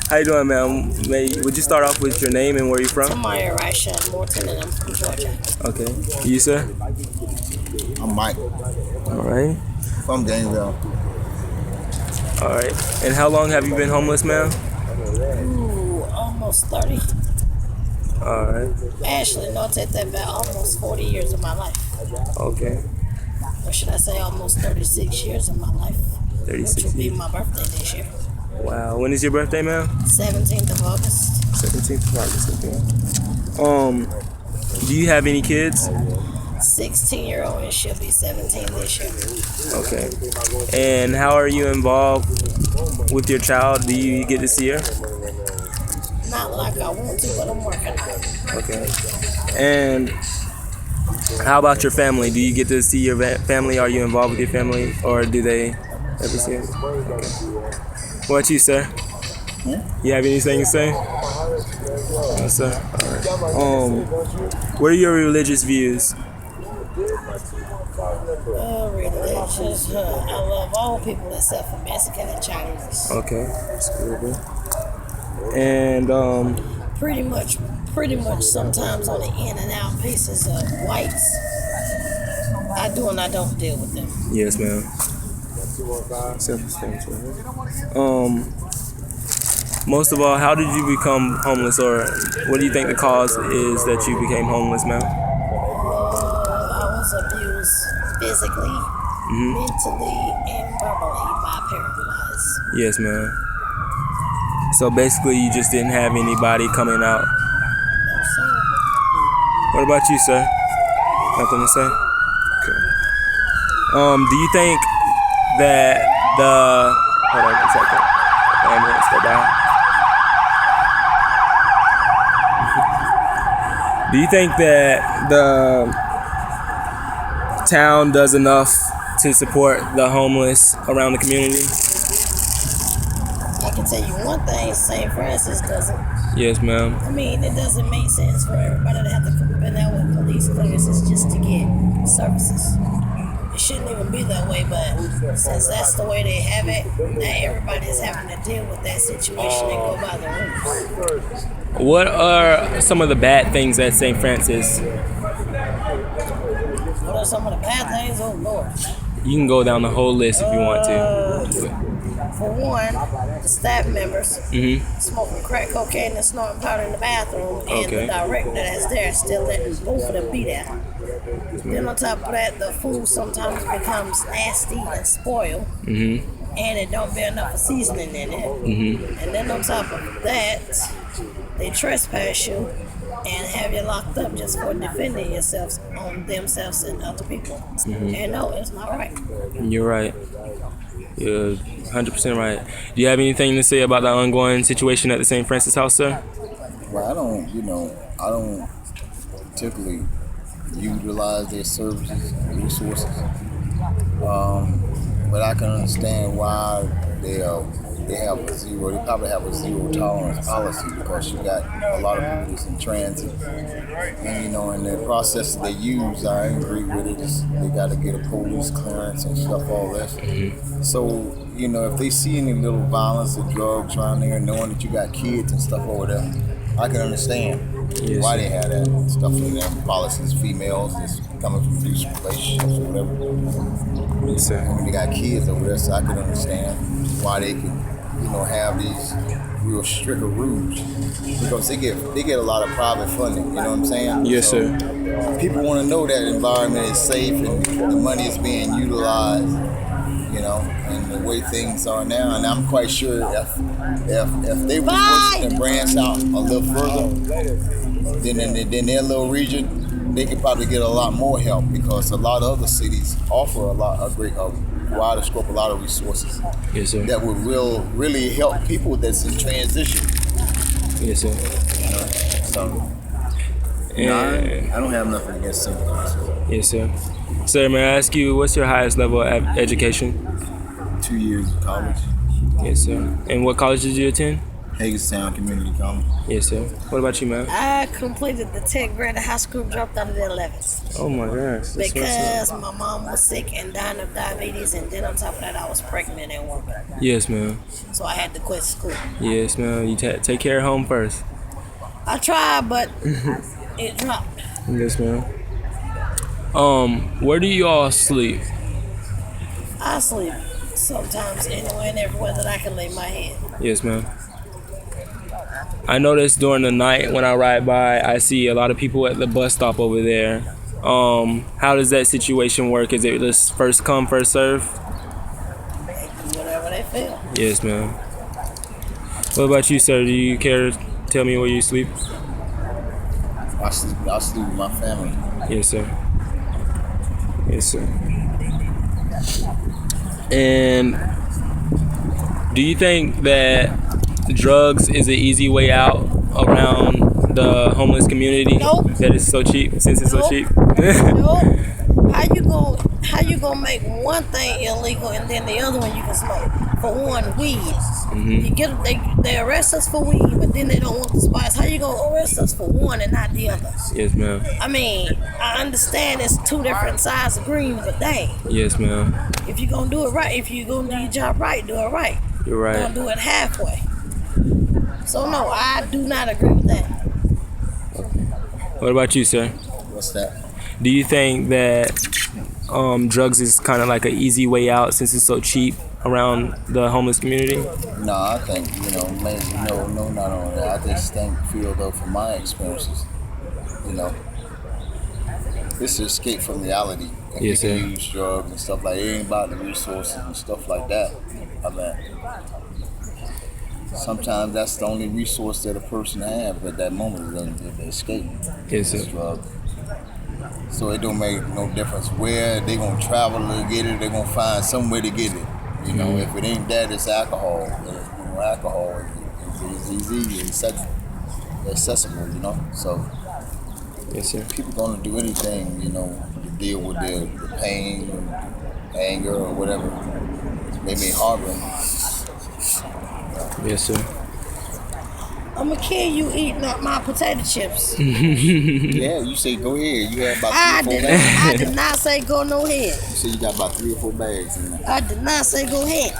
How you doing, man? Would you start off with your name and where you're from? Tamaya Rashan Morton, and I'm from Georgia. Okay. You, sir? I'm Mike All right. from Gainesville. All right. And how long have you been homeless, man? Ooh, almost 30. All right. Actually, no, take that back. Almost 40 years of my life. Okay. Or should I say almost 36 years of my life. 36 Which will be years. my birthday this year. Wow. When is your birthday, man? 17th of August. 17th of August. Okay. Do you have any kids? 16-year-old, and she'll be 17 this year. Okay. And how are you involved with your child? Do you get to see her? Not like I want to, but I'm working on it. Okay. And how about your family? Do you get to see your family? Are you involved with your family, or do they ever see you? Okay. What about you, sir? You have anything to say? No, sir. All right. What are your religious views? Religious. I love all people except for Mexican and Chinese. Okay. That's good. And Pretty much sometimes on the in and out pieces of whites. I do and I don't deal with them. yes, ma'am. Self-explanatory. Most of all, how did you become homeless, or what do you think the cause is that you became homeless, ma'am? I was abused physically, mentally, and verbally by paralyzed. Yes, ma'am. So basically, you just didn't have anybody coming out. No, sir. What about you, sir? Nothing to say? Okay. Do you think that hold on 1 second. The ambulance go by. Do you think that the town does enough to support the homeless around the community? I can tell you one thing, St. Francis doesn't. Yes, ma'am. I mean, it doesn't make sense for everybody to have to come in there with police clearances just to get services. It shouldn't even be that way, but since that's the way they have it, now everybody's having to deal with that situation and go by the rules. What are some of the bad things at St. Francis? What are some of the bad things? Oh, Lord. You can go down the whole list if you want to. For one, the staff members smoking crack cocaine and snorting powder in the bathroom, and Okay. the director that's there still letting both of them be there. Then on top of that, the food sometimes becomes nasty and spoiled, and it don't be enough of seasoning in it. And then on top of that, they trespass you and have you locked up just for defending yourselves on themselves and other people. And no, it's not right. You're right. You're 100% right. Do you have anything to say about the ongoing situation at the St. Francis House, sir? Well, I don't typically utilize their services and resources. But I can understand why they probably have a zero tolerance policy, because you got a lot of people that's in transit. And in the process that they use, I agree with it. They got to get a police clearance and stuff, all that. So, if they see any little violence or drugs around there, knowing that you got kids and stuff over there, I can understand why they have that stuff in their policies. Females that's coming from abusive relationships or whatever. Yes, sir. When they got kids over there, so I can understand why they can, have these real strict rules, because they get a lot of private funding. You know what I'm saying? Yes, sir. People want to know that environment is safe and the money is being utilized. And the way things are now, and I'm quite sure if they were working and branch out a little further, then their little region, they could probably get a lot more help, because a lot of other cities offer a wider scope, a lot of resources. Yes, sir. That would really help people that's in transition. Yes, sir. So, And, I don't have nothing against St. Francis. yes, sir. Sir, may I ask you, what's your highest level of education? 2 years of college, Yes, sir. And what college did you attend? Hagerstown Community College. Yes, sir. What about you, man? I completed the 10th grade of high school, dropped out of the 11th. Oh my gosh. That's what's up. Because my mom was sick and dying of diabetes, and then on top of that, I was pregnant and working. Yes, ma'am. So I had to quit school. Yes, ma'am. You take care of home first. I tried, but it dropped. Yes, ma'am. Where do you all sleep? I sleep sometimes anywhere and everywhere that I can lay my head. Yes, ma'am. I notice during the night when I ride by, I see a lot of people at the bus stop over there. How does that situation work? Is it just first come, first serve? They do whatever they feel. Yes, ma'am. What about you, sir? Do you care to tell me where you sleep? I sleep with my family. Yes, sir. Yes, sir. And do you think that drugs is an easy way out around the homeless community? Nope. That it's so cheap, since it's so Nope. cheap? Nope. How you gonna make one thing illegal and then the other one you can smoke? For one, weed. You they arrest us for weed, but then they don't want the spice. How you gonna arrest us for one and not the other? Yes, ma'am. I mean, I understand it's two different sides of green, but dang, Yes, ma'am. if you're gonna do it right, if you're gonna do your job right, do it right. You're right. Don't do it halfway. So no, I do not agree with that. What about you, sir? What's that? Do you think that drugs is kind of like an easy way out since it's so cheap around the homeless community? No, I think, maybe, no, not only that. I just feel though, from my experiences, it's an escape from reality. And Yes, people sir. use drugs and stuff like that. It ain't about the resources and stuff like that. I mean, sometimes that's the only resource that a person has at that moment is to escape. Yes, It's sir. drugs. So it don't make no difference where they gonna travel to get it. They gonna find somewhere to get it. If it ain't that, it's alcohol. Alcohol is easy, it's accessible. So Yes, sir. people gonna do anything, to deal with their pain, or anger, or whatever they may harbor. Yes, sir. I'm gonna kill you eating up my potato chips. Yeah, you say go ahead. You have about I 3 or 4 did, bags. I did not say go no ahead. You say you got about 3 or 4 bags in there. I did not say go ahead.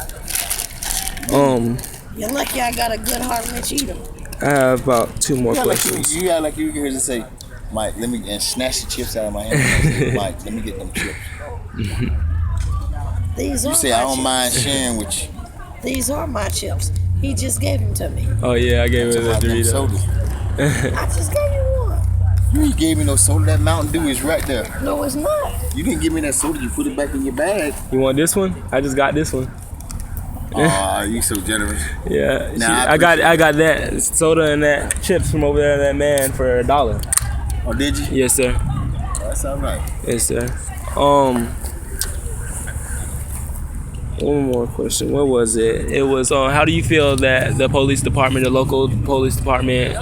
You're lucky I got a good heart and let you eat them. I have about 2 more You questions. got like you can just say, Mike, let me and snatch the chips out of my hand. And say, Mike, let me get them chips. These are You say my I don't chips. mind sharing with you. These are my chips. He just gave them to me. Oh yeah, I gave it a About them Dorito. sodas. I just gave you one. You ain't gave me no soda. That Mountain Dew is right there. No, it's not. You didn't give me that soda. You put it back in your bag. You want this one? I just got this one. Aw, you so generous. Yeah, Nah, I got that soda and that chips from over there, that man, for $1. Oh, did you? Yes, sir. That's all right. Yes, sir. One more question. What was it? It was how do you feel that the police department, the local police department,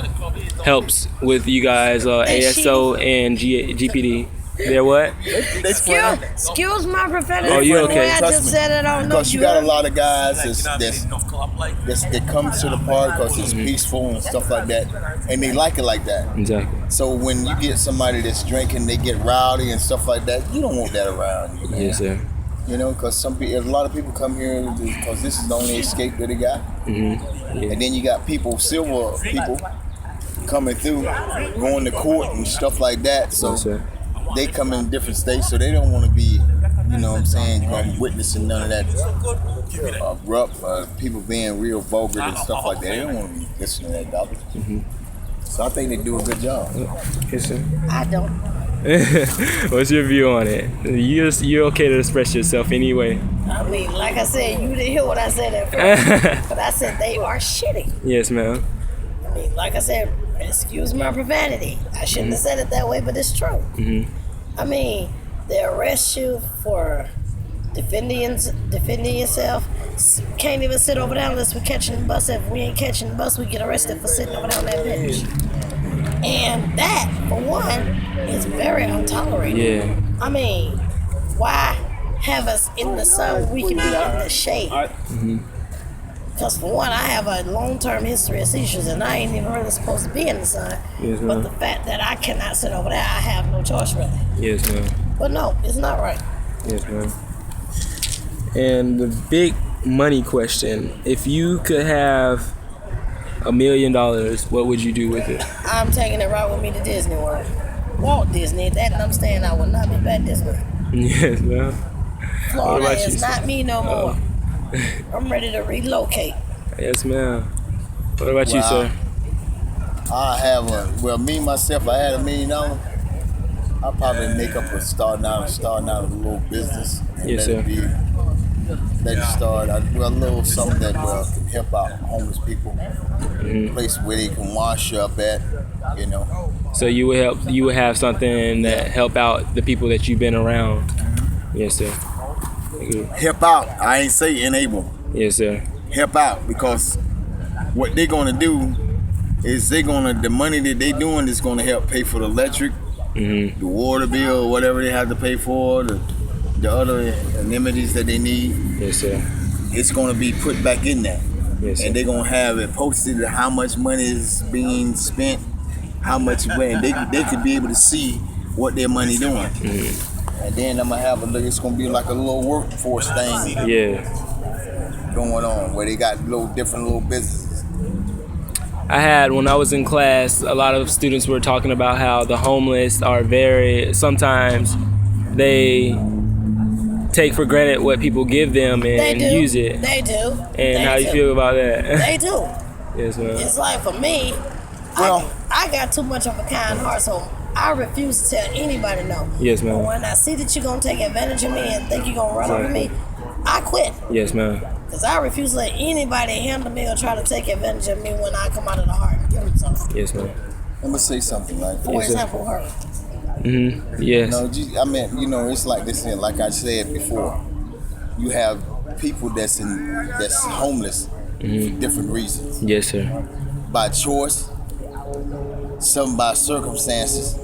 helps with you guys, ASO and GPD? They're what? Excuse my profanity. Oh, you for the okay? way I Trust just me. said it. I don't know Because if you you got a heard. lot of guys that come to the park because it's peaceful and stuff like that, and they like it like that. Exactly. So when you get somebody that's drinking, they get rowdy and stuff like that. You don't want that around you, man. Yes, sir. Because a lot of people come here because this is the only escape that they got. Mm-hmm. Yeah. And then you got silver people coming through, going to court and stuff like that. So Yes, sir. they come in different states, so they don't want to be, witnessing none of that abrupt people being real vulgar and stuff like that. They don't want to be listening to that garbage. Mm-hmm. So I think they do a good job. Yes, sir. I don't. What's your view on it? You're okay to express yourself anyway. I mean, like I said, you didn't hear what I said at first. But I said they are shitty. Yes, ma'am. I mean, like I said, excuse my profanity. I shouldn't have said it that way, but it's true. Mm-hmm. I mean, they arrest you for defending yourself. Can't even sit over there unless we're catching the bus. If we ain't catching the bus, we get arrested for sitting over there on that bench. And that, for one, is very untolerated. Yeah. I mean, why have us in the sun when we can be in the shade? Because for one, I have a long-term history of seizures, and I ain't even really supposed to be in the sun. Yes, But ma'am. the fact that I cannot sit over there, I have no choice really. Yes, ma'am. But no, it's not right. Yes, ma'am. And the big money question: if you could have $1 million, what would you do with it? I'm taking it right with me to Disney World. Walt Disney, that I'm staying, I will not be back this way. Yes, ma'am. Florida about is you, not sir? me no more. I'm ready to relocate. Yes, ma'am. What about you, Wow. sir? I have me myself. I had $1 million. I'll probably make up starting out a little business. And Yes, let sir. it start a little something that can help out homeless people. Mm-hmm. A place where they can wash up at, you know. So you would have something that help out the people that you've been around. Yes, sir. Good. Help out. I ain't say enable. Yes, sir. Help out, because what they're gonna do is the money that they doing is gonna help pay for the electric, Mm-hmm. the water bill, whatever they have to pay for, the other amenities that they need. Yes, sir. It's gonna be put back in there, Yes, sir. and they're gonna have it posted how much money is being spent, how much when they could be able to see what their money doing. Mm-hmm. And then I'm gonna have it's gonna be like a little workforce thing Yeah. going on where they got different little businesses. I had, when I was in class, a lot of students were talking about how the homeless are sometimes they take for granted what people give them They and do. use it. They do. And They how you do. feel about that? They do. Yes, ma'am. It's like for me, Well- I got too much of a kind heart, so I refuse to tell anybody no. Yes, But ma'am. when I see that you're gonna take advantage of me and think you're gonna run over me, I quit. Yes, ma'am. Because I refuse to let anybody handle me or try to take advantage of me when I come out of the heart and give them something. Yes, ma'am. I'm gonna say something like For Yes, sir. example, her. Mm-hmm. Yes. No, I mean, it's like this. Like I said before, you have people that's homeless for different reasons, Yes, sir. by choice, some by circumstances,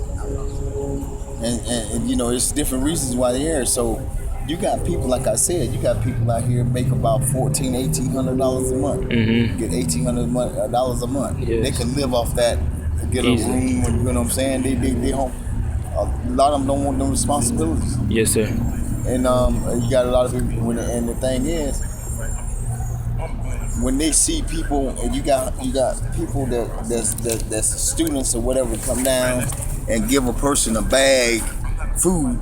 and it's different reasons why they're here. So you got people, like I said, you got people out here make about $1,800 a month, Mm-hmm. get $1,800 a month. Yes. They can live off that, get Easily. a room, you know what I'm saying? They home. A lot of them don't want no responsibilities. Yes, sir. And you got a lot of people. And the thing is, when they see people, and you got people that's students or whatever come down and give a person a bag food.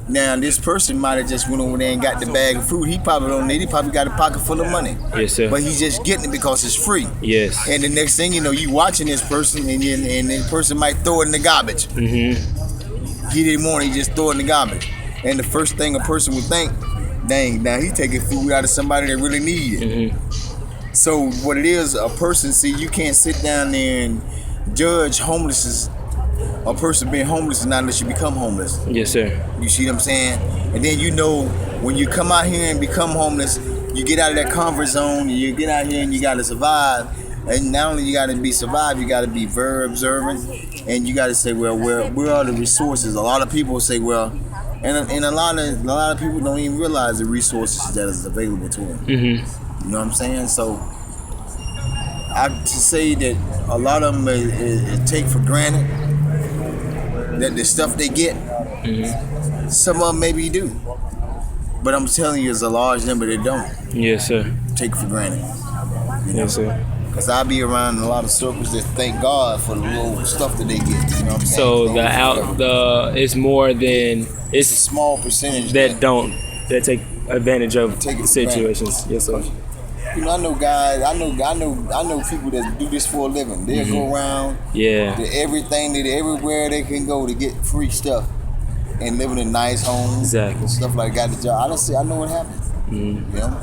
Now this person might have just went over there and got the bag of food. He probably don't need it. He probably got a pocket full of money. Yes, sir. But he's just getting it because it's free. Yes. And the next thing you know, you watching this person, and the person might throw it in the garbage. Mm-hmm. He didn't want it, he just throw it in the garbage. And the first thing a person would think, dang, now he's taking food out of somebody that really need it. Mm-hmm. So what it is, a person, see, you can't sit down there and judge a person being homeless not unless you become homeless. Yes, sir. You see what I'm saying? And then when you come out here and become homeless, you get out of that comfort zone, and you get out here and you gotta survive. And not only you gotta survive, you gotta be very observant, and you gotta say, well, where are the resources? A lot of people say, well, and a lot of people don't even realize the resources that is available to them. Mm-hmm. You know what I'm saying? So I to say that a lot of them take for granted that the stuff they get. Mm-hmm. Some of them maybe do, but I'm telling you, there's a large number that don't Yes, sir. take for granted. You know? Yes, sir. Cause I be around in a lot of circles that thank God for the little stuff that they get. You know what I'm saying? So it's more than it's a it's small percentage that take advantage of Take it for situations. Yes, sir. You know, I know guys. I know people that do this for a living. They'll go around Yeah. to everywhere they can go to get free stuff and living in nice homes. Exactly. And stuff like that. Got the job. I know what happened. Mm-hmm. You know.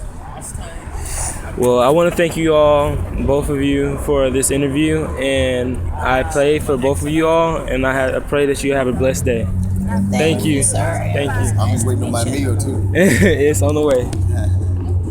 Well, I want to thank you all, both of you, for this interview, and I pray for both of you all, and I pray that you have a blessed day. Thank you. sir. Thank you. I'm just waiting on my meal too. It's on the way.